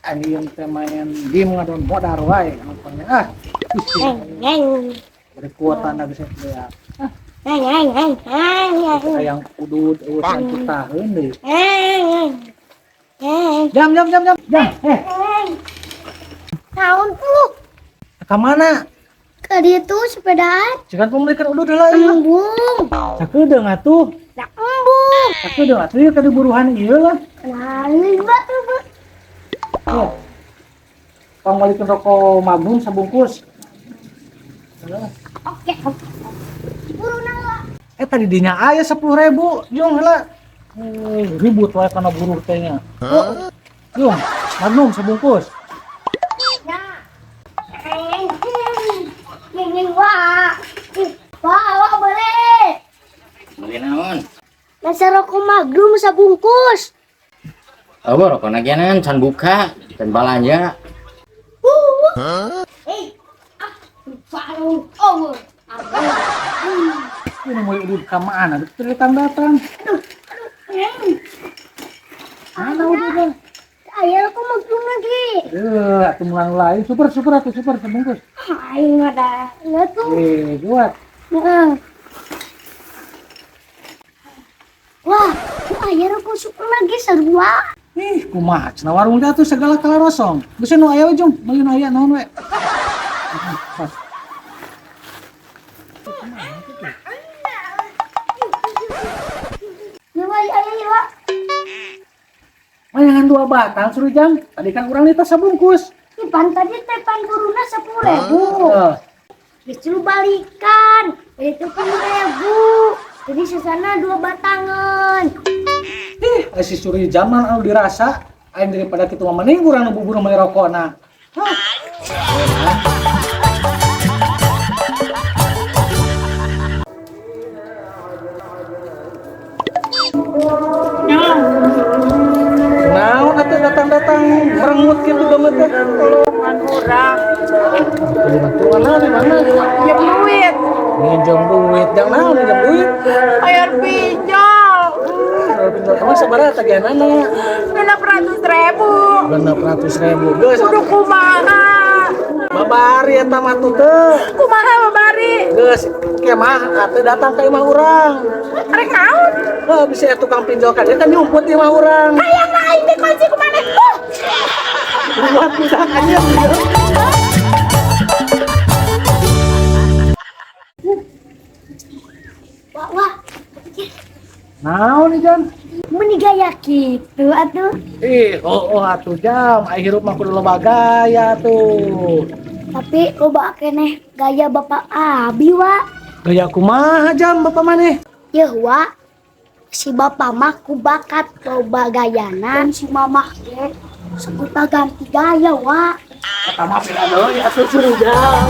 Anjing teh main game ngadon modar wae nampaknya ada kuota na bisa ya yang udud urusan tahun deh jam Tahun tuh ke mana ke dia tuh sepedaan jangan pemilikan udud lah ya embung cakedeung atuh tak embung cakedeung atuh ya kada buruhan ieu lah kenalin batu bu oh tong balikin rokok Magnum sabungkus oke buru nala tadi dinya aya 10.000 yung heula ribut wae kana buruh teh nya yung Magnum sabungkus Ini wah boleh Beli naon? nasi rokok Magnum sabungkus Oh, rokok nagianan can buka dan balanja. ini mau udud ka mana datang mana udud ayo rokok Magnum lagi atuh mulang lain super atuh super sabungkus ayo ada enggak tuh buat wah ayo rokok super lagi sarua kumaha cenah warung teh atuh segala kalarosong geus nu aya we jong meuli nu aya naon we Mayangan 2 batang suruh jam. Tadi kan urang nita sabungkus. Ipan tadi tepan guruna 10.000. Justru balikan. Itu 10.000. Jadi sesana 2 batangan. Si suri zaman anu dirasa aing daripada kitu mah mending urang nu bubur mah rokokna. Naon atuh datang merengut kitu gemet teh. Tolongan urang. Bantuan naon di mana? Pinjam duit. Minjem duit, jang naon minjem duit? Bayar pinjol. Emang sabaraha tagihanana? 600.000. 600.000 geus. Kudu kumaha? Babari eta mah tuh teh. Kumaha babari? Geus kemah atuh datang ka imah urang. Arek naon? Bisa ya tukang pinjol kan dia kan nyumput di imah urang. Hayang aing dikunci ku maneh. Buat pisah aja. Wah. Naon nih Jan? Meni gaya gitu atuh. Atuh jam, ai hirup mah kudu loba gaya tuh. Tapi loba keneh gaya Bapak Abi wa. Gaya kumaha jam bapak maneh? Yeuh wa. Si Bapak mah ku bakat loba gayana, si Mama ge sebut ganti gaya wa. Kata mah pila deui atuh suruh jam.